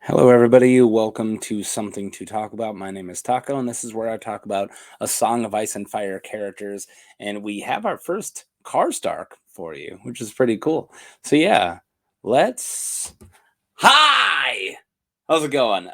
Hello, everybody. Welcome to Something to Talk About. My name is Taco, and this is where I talk about a Song of Ice and Fire characters. And we have our first Karstark for you, which is pretty cool. So, yeah, let's. Hi! How's it going?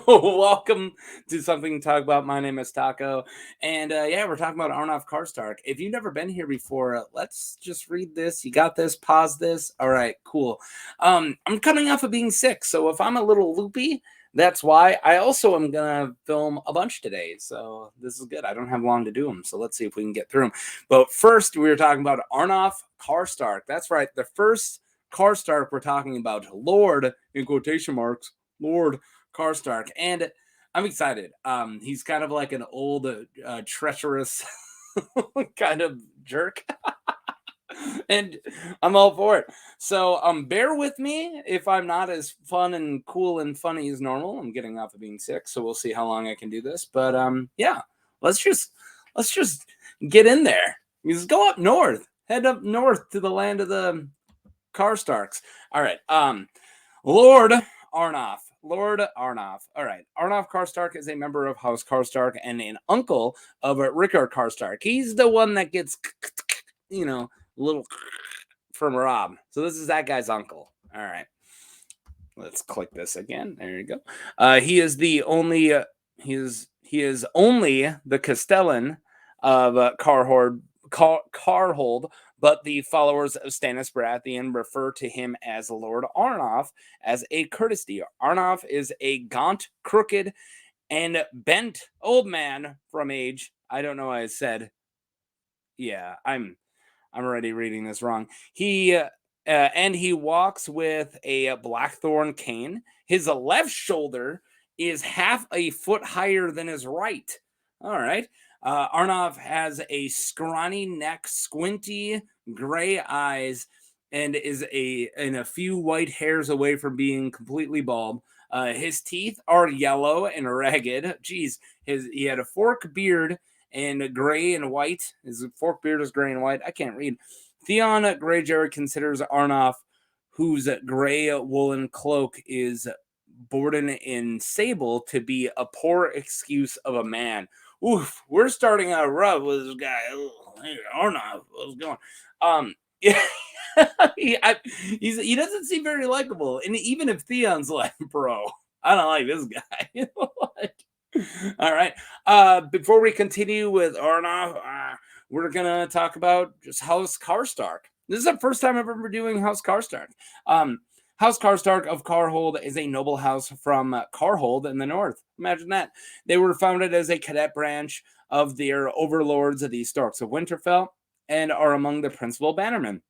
Welcome to Something to Talk About. My name is Taco. And yeah, we're talking about Arnolf Karstark. If you've never been here before, let's just read this. You got this? Pause this. All right, cool. I'm coming off of being sick. So if I'm a little loopy, that's why. I also am going to film a bunch today. So this is good. I don't have long to do them. So let's see if we can get through them. But first, we were talking about Arnolf Karstark. That's right. The first Karstark we're talking about, Lord, in quotation marks, Lord Karstark, and I'm excited. He's kind of like an old, treacherous kind of jerk, and I'm all for it. So, bear with me if I'm not as fun and cool and funny as normal. I'm getting off of being sick, so we'll see how long I can do this. But yeah, let's just get in there. Just go up north, head up north to the land of the Karstarks. All right. Lord Arnolf. Lord Arnolf. All right. Arnolf Karstark is a member of House Karstark and an uncle of Rickard Karstark. He's the one that gets, little from Rob. So this is that guy's uncle. All right. Let's click this again. There you go. He is the only. He is only the Castellan of Carhold, but the followers of Stannis Baratheon refer to him as Lord Arnolf as a courtesy. Arnolf is a gaunt, crooked, and bent old man from age. I don't know why I said. Yeah, I'm already reading this wrong. He walks with a blackthorn cane. His left shoulder is half a foot higher than his right. All right. Arnov has a scrawny neck, squinty gray eyes, and is a few white hairs away from being completely bald. His teeth are yellow and ragged. Geez, he had a fork beard and gray and white. His fork beard is gray and white. I can't read. Theon Greyjoy considers Arnolf, whose gray woolen cloak is Borden in sable, to be a poor excuse of a man. Oof, we're starting out rough with this guy. Hey, Arnolf, what's going on? Yeah. He doesn't seem very likable. And even if Theon's like, bro, I don't like this guy. All right. Before we continue with Arnolf, we're gonna talk about just House Karstark. This is the first time I'm ever doing House Karstark. House Karstark of Carhold is a noble house from Carhold in the north. Imagine that. They were founded as a cadet branch of their overlords, the Starks of Winterfell, and are among the principal bannermen.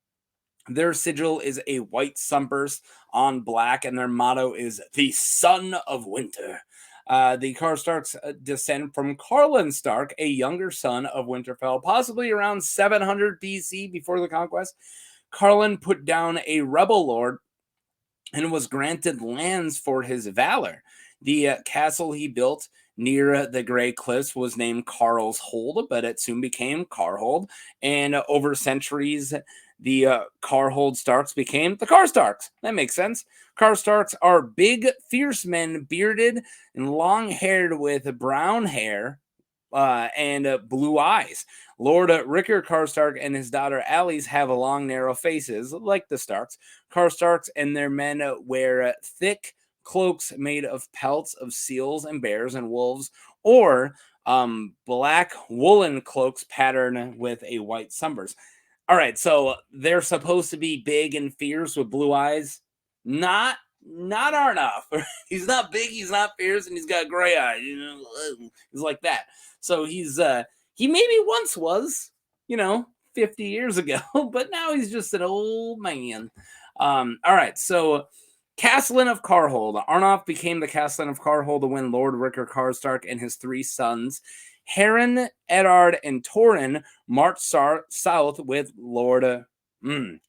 Their sigil is a white sunburst on black, and their motto is the Son of Winter. The Karstarks descend from Carlin Stark, a younger son of Winterfell, possibly around 700 BC before the conquest. Carlin put down a rebel lord and was granted lands for his valor. The castle he built near the Grey Cliffs was named Carl's Hold, but it soon became Carhold. And over centuries, the Carhold Starks became the Karstarks. That makes sense. Karstarks are big, fierce men, bearded and long-haired with brown hair and blue eyes. Lord Rickard Karstark and his daughter Alice have long, narrow faces, like the Starks. Karstarks and their men wear thick cloaks made of pelts of seals and bears and wolves, or black woolen cloaks patterned with a white sunburst. All right, so they're supposed to be big and fierce with blue eyes. Not Arnolf. He's not big, he's not fierce, and he's got gray eyes. He's like that. So he maybe once was, 50 years ago, but now he's just an old man. All right, so Castellan of Carhold. Arnolf became the Castellan of Carhold when Lord Rickard Karstark and his three sons, Heron, Eddard, and Torrin, marched south with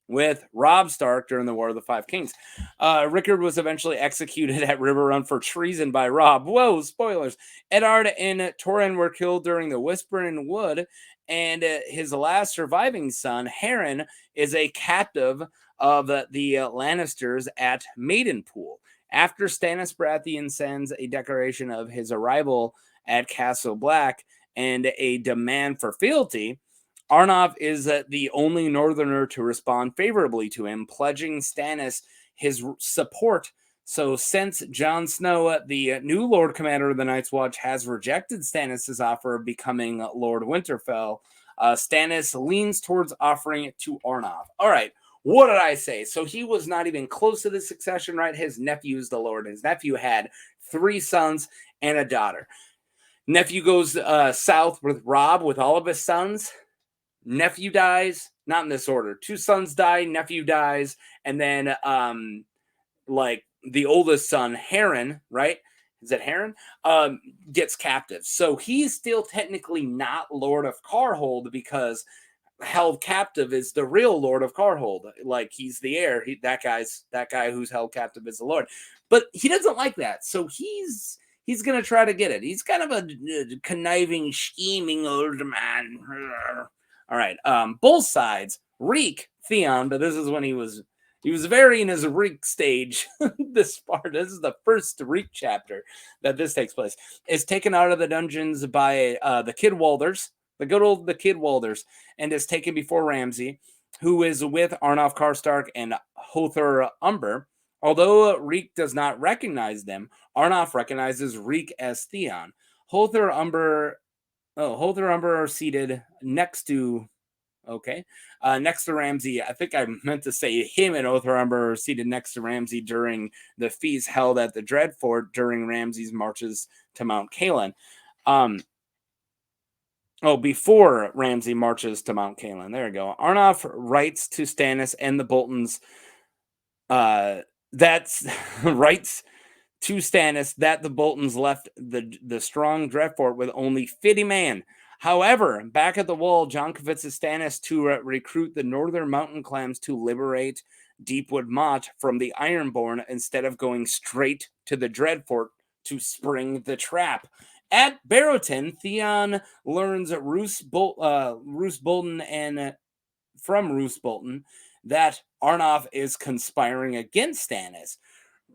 with Robb Stark during the War of the Five Kings. Rickard was eventually executed at River Run for treason by Robb. Whoa, spoilers. Eddard and Torrin were killed during the Whispering Wood, and his last surviving son, Heron, is a captive of the Lannisters at Maidenpool. After Stannis Baratheon sends a declaration of his arrival at Castle Black and a demand for fealty, Arnolf is the only northerner to respond favorably to him, pledging Stannis his support. So since Jon Snow, the new Lord Commander of the Night's Watch, has rejected Stannis' offer of becoming Lord Winterfell, Stannis leans towards offering it to Arnolf. All right, what did I say? So he was not even close to the succession, right? His nephew's the Lord. His nephew had 3 sons and a daughter. Nephew goes south with Robb with all of his sons. Nephew dies, not in this order. 2 sons die, nephew dies, and then like the oldest son, Heron, right? Is that Heron? Gets captive. So he's still technically not Lord of Carhold because held captive is the real Lord of Carhold. Like he's the heir. That guy who's held captive is the Lord. But he doesn't like that. So he's gonna try to get it. He's kind of a conniving, scheming old man. All right. Both sides. Reek, Theon, but this is when he was very in his Reek stage. This is the first Reek chapter that this takes place. Is taken out of the dungeons by the Kidwalders, the good old Kidwalders, and is taken before Ramsay, who is with Arnolf Karstark and Hother Umber. Although Reek does not recognize them, Arnolf recognizes Reek as Theon. Hother Umber are seated next to next to Ramsay. I think I meant to say him and Hother Umber are seated next to Ramsay during the feast held at the Dreadfort during Ramsay's marches to Mount Caelan. Before Ramsay marches to Mount Caelan. There we go. Arnolf writes to Stannis and the Boltons writes to Stannis that the Boltons left the strong Dreadfort with only 50 men. However, back at the wall, Jon convinces Stannis to recruit the northern mountain clans to liberate Deepwood Motte from the Ironborn instead of going straight to the Dreadfort to spring the trap. At Barrowton, Theon learns from Roose Bolton that Arnolf is conspiring against Stannis.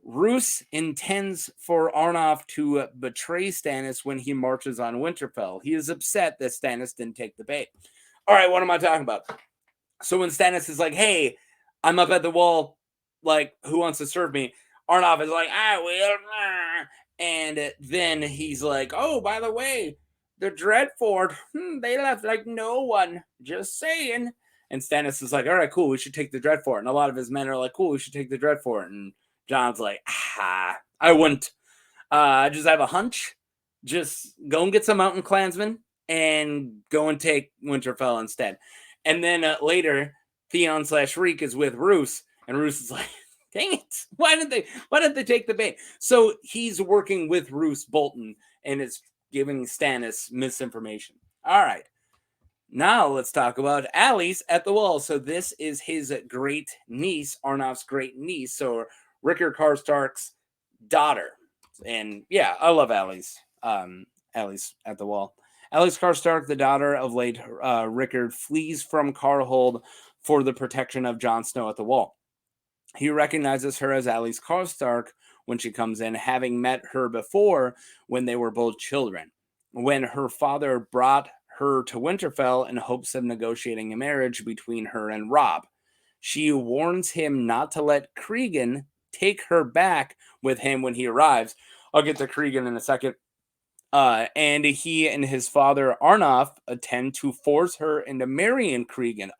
Roose intends for Arnolf to betray Stannis when he marches on Winterfell. He is upset that Stannis didn't take the bait. All right, what am I talking about? So when Stannis is like, hey, I'm up at the wall, like, who wants to serve me? Arnolf is like, I will. And then he's like, oh, by the way, the Dreadfort, they left like no one. Just saying. And Stannis is like, all right, cool, we should take the Dreadfort. And a lot of his men are like, cool, we should take the Dreadfort. And Jon's like, I wouldn't. I just have a hunch. Just go and get some mountain clansmen and go and take Winterfell instead. And then later, Theon / Reek is with Roose, and Roose is like, dang it, why didn't they take the bait? So he's working with Roose Bolton and is giving Stannis misinformation. All right. Now let's talk about Alis at the wall. So this is his great niece, Arnolf's great niece. So Rickard Karstark's daughter. And yeah, I love Alis. Alis at the wall. Alis Karstark, the daughter of late Rickard, flees from Carhold for the protection of Jon Snow at the wall. He recognizes her as Alis Karstark when she comes in, having met her before when they were both children. When her father brought her to Winterfell in hopes of negotiating a marriage between her and Robb. She warns him not to let Cregan take her back with him when he arrives. I'll get to Cregan in a second. And he and his father Arnolf intend to force her into marrying Cregan.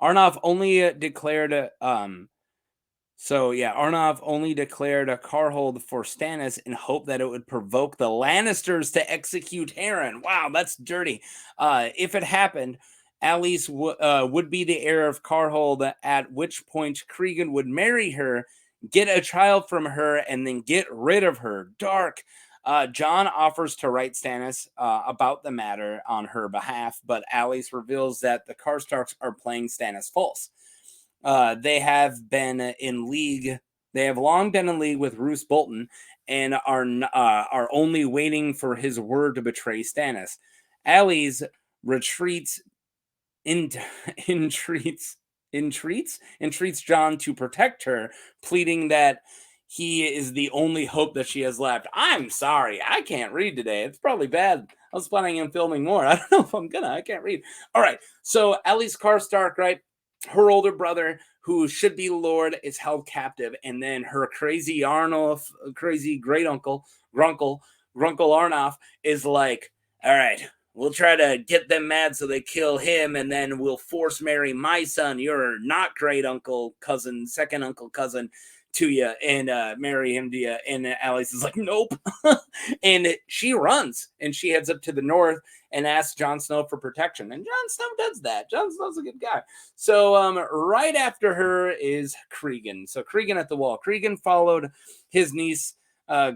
Arnolf only declared Arnolf only declared a Carhold for Stannis in hope that it would provoke the Lannisters to execute Heron. Wow, that's dirty. If it happened, Alis would be the heir of Carhold, at which point Cregan would marry her, get a child from her, and then get rid of her. Dark. Jon offers to write Stannis about the matter on her behalf, but Alis reveals that the Karstarks are playing Stannis false. They have been in league. They have long been in league with Roose Bolton and are only waiting for his word to betray Stannis. Alis entreats Jon to protect her, pleading that he is the only hope that she has left. I'm sorry, I can't read today. It's probably bad. I was planning on filming more. I don't know if I'm gonna. I can't read. All right. So Alyce Karstark, right? Her older brother, who should be Lord, is held captive, and then her crazy Arnolf, crazy great uncle, Grunkle Arnolf, is like, all right, we'll try to get them mad so they kill him, and then we'll force marry my son, your not great uncle cousin, second uncle cousin, to you, and marry him to you. And Alyce is like, nope. And she runs, and she heads up to the north and asks Jon Snow for protection. And Jon Snow does that. Jon Snow's a good guy. So right after her is Cregan. So Cregan at the wall. Cregan followed his niece,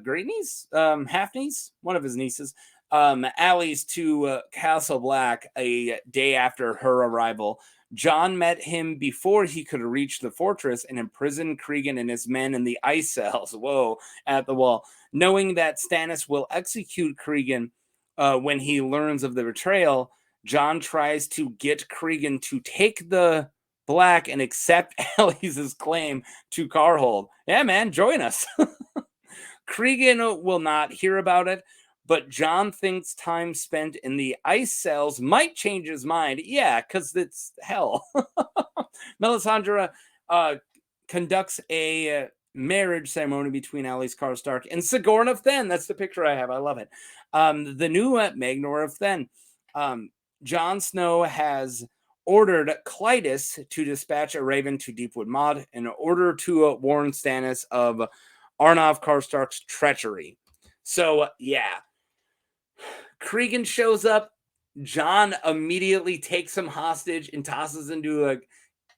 great niece, half niece, one of his nieces, Alyce to Castle Black a day after her arrival. Jon met him before he could reach the fortress and imprisoned Cregan and his men in the ice cells. Whoa, at the wall. Knowing that Stannis will execute Cregan when he learns of the betrayal, Jon tries to get Cregan to take the Black and accept Alyce's claim to Carhold. Yeah, man, join us. Cregan will not hear about it, but Jon thinks time spent in the ice cells might change his mind. Yeah, because it's hell. Melisandre conducts a marriage ceremony between Alyce Karstark and Sigorn of Then. That's the picture I have. I love it. The new Magnor of Then. Jon Snow has ordered Clytus to dispatch a raven to Deepwood Motte in order to warn Stannis of Arnolf Karstark's treachery. So, yeah. Cregan shows up. Jon immediately takes him hostage and tosses into a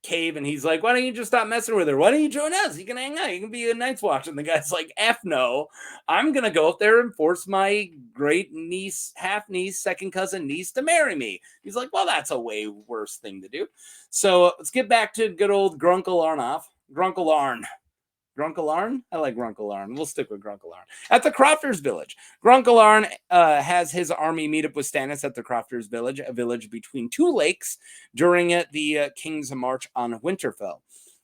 cave, and he's like, why don't you just stop messing with her? Why don't you join us? You can hang out. You can be a Night's Watch. And the guy's like, F no. I'm going to go up there and force my great niece, half niece, second cousin niece to marry me. He's like, well, that's a way worse thing to do. So let's get back to good old Grunkle Arnolf. Grunkle Arn. Grunkle Arn? I like Grunkle Arn. We'll stick with Grunkle Arn. At the Crofters Village. Grunkle Arn has his army meet up with Stannis at the Crofters Village, a village between two lakes, during the King's March on Winterfell.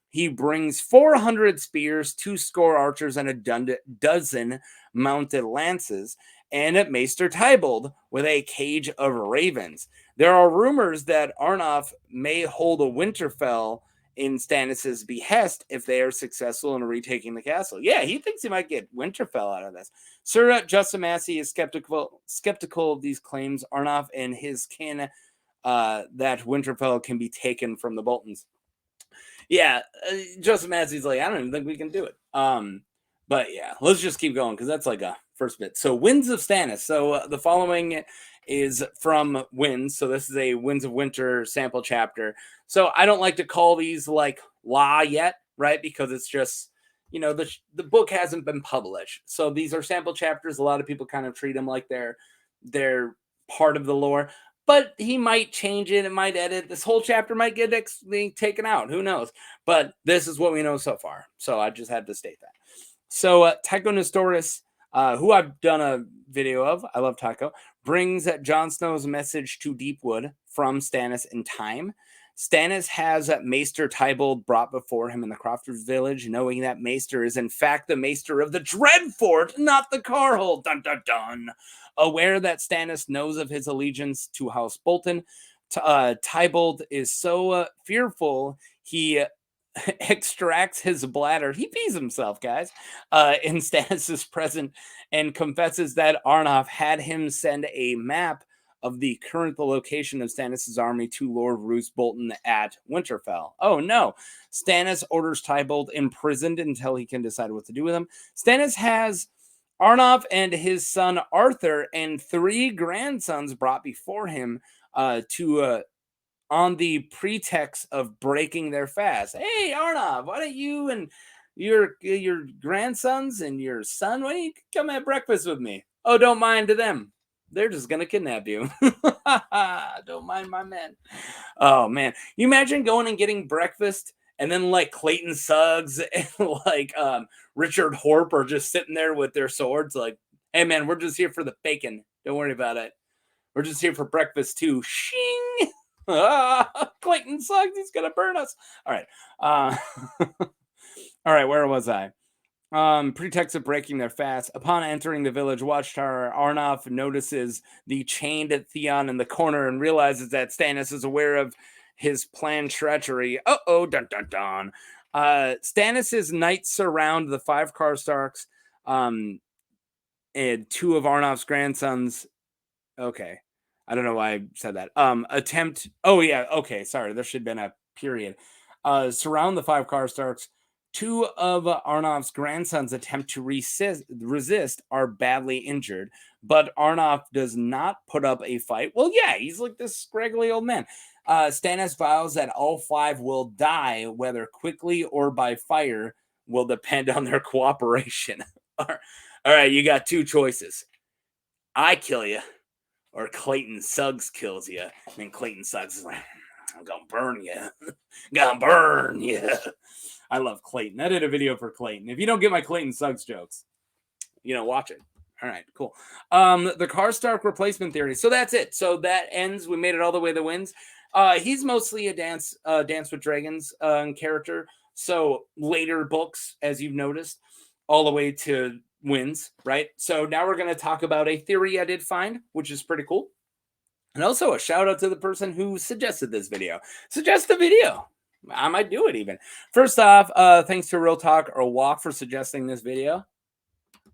He brings 400 spears, 2 score archers, and a dozen mounted lances, and Maester Tybalt with a cage of ravens. There are rumors that Arnolf may hold a Winterfell in Stannis's behest if they are successful in retaking the castle. Yeah, he thinks he might get Winterfell out of this. Sir Justin Massey is skeptical of these claims. Arnolf and his kin that Winterfell can be taken from the Boltons. Yeah, Justin Massey's like, I don't even think we can do it. But yeah, let's just keep going because that's like a first bit. So Winds of Stannis. So the following is from Winds. So this is a Winds of Winter sample chapter. So I don't like to call these like law yet, right? Because it's just, you know, the book hasn't been published. So these are sample chapters. A lot of people kind of treat them like they're part of the lore. But he might change it. It might edit. This whole chapter might get taken out. Who knows? But this is what we know so far. So I just had to state that. So Tycho Nestoris, who I've done a video of, I love Tycho, brings Jon Snow's message to Deepwood from Stannis in time. Stannis has Maester Tybalt brought before him in the Crofters Village, knowing that Maester is in fact the Maester of the Dreadfort, not the Carhold. Dun, dun, dun. Aware that Stannis knows of his allegiance to House Bolton, Tybalt is so fearful he extracts his bladder. He pees himself, guys, in Stannis' presence and confesses that Arnolf had him send a map of the current location of Stannis' army to Lord Roose Bolton at Winterfell. Oh no. Stannis orders Tybalt imprisoned until he can decide what to do with him. Stannis has Arnolf and his son Arthur and 3 grandsons brought before him on the pretext of breaking their fast. Hey, Arnolf, why don't you and your grandsons and your son, why don't you come have breakfast with me? Oh, don't mind to them. They're just going to kidnap you. Don't mind my men. Oh, man. You imagine going and getting breakfast and then like Clayton Suggs and like Richard Horp are just sitting there with their swords like, hey, man, we're just here for the bacon. Don't worry about it. We're just here for breakfast too. Shing! Clayton Suggs, he's going to burn us. All right. All right, where was I? Pretext of breaking their fast. Upon entering the village watchtower, Arnolf notices the chained Theon in the corner and realizes that Stannis is aware of his planned treachery. Uh-oh, dun dun dun. Stannis's knights surround the 5 Karstarks, and 2 of Arnolf's grandsons. Okay. I don't know why I said that. Attempt. Oh, yeah. Okay. Sorry. There should have been a period. Surround the 5 Karstarks. 2 of Arnolf's grandsons attempt to resist, are badly injured, but Arnolf does not put up a fight. Well, yeah, he's like this scraggly old man. Stannis vows that all 5 will die, whether quickly or by fire, will depend on their cooperation. All right, you got 2 choices. I kill you, or Clayton Suggs kills you. And Clayton Suggs is like, I'm gonna burn you. Gonna burn you. I love Clayton. I did a video for Clayton. If you don't get my Clayton Suggs jokes, watch it. All right, cool. The Karstark replacement theory. So that's it. So that ends. We made it all the way to wins. He's mostly a Dance with Dragons character. So later books, as you've noticed, all the way to wins, right? So now we're going to talk about a theory I did find, which is pretty cool. And also a shout out to the person who suggested this video. Suggest the video. I might do it even. First off, thanks to Real Talk or Walk for suggesting this video.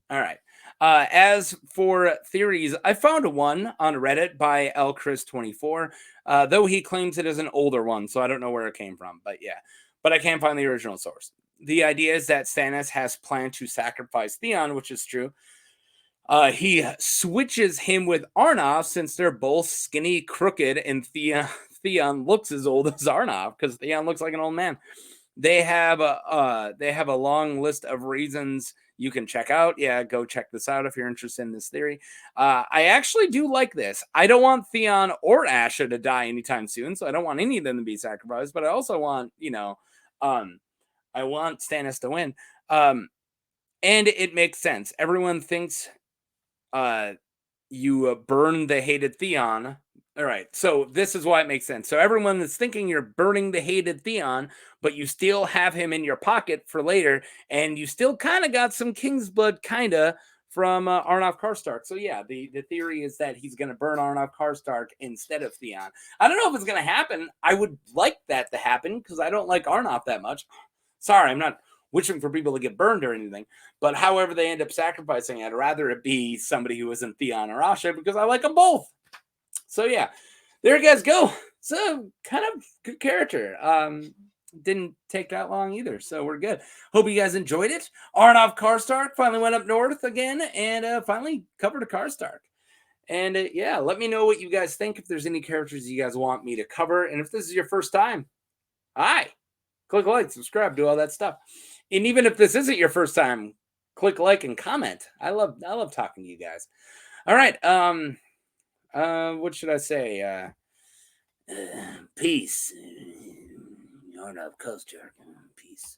All right. As for theories, I found one on Reddit by lchris24, though he claims it is an older one, so I don't know where it came from. But yeah, but I can't find the original source. The idea is that Stannis has planned to sacrifice Theon, which is true. He switches him with Arnolf since they're both skinny, crooked, and Theon looks as old as Arnolf because Theon looks like an old man. They have a long list of reasons you can check out. Yeah, go check this out if you're interested in this theory. I actually do like this. I don't want Theon or Asha to die anytime soon, so I don't want any of them to be sacrificed. But I also want, I want Stannis to win. And it makes sense. Everyone thinks you burn the hated Theon. All right, so this is why it makes sense. So everyone is thinking you're burning the hated Theon, but you still have him in your pocket for later, and you still kind of got some King's blood, kind of, from Arnolf Karstark. So yeah, the theory is that he's going to burn Arnolf Karstark instead of Theon. I don't know if it's going to happen. I would like that to happen because I don't like Arnolf that much. Sorry, I'm not wishing for people to get burned or anything, but however they end up sacrificing, I'd rather it be somebody who isn't Theon or Asha because I like them both. So yeah, there you guys go. So kind of good character. Didn't take that long either, so we're good. Hope you guys enjoyed it. Arnolf Karstark finally went up north again and finally covered a Karstark. And yeah, let me know what you guys think, if there's any characters you guys want me to cover. And if this is your first time, hi, click like, subscribe, do all that stuff. And even if this isn't your first time, click like and comment. I love talking to you guys. All right. What should I say? Peace. Arnolf Karstark. Peace.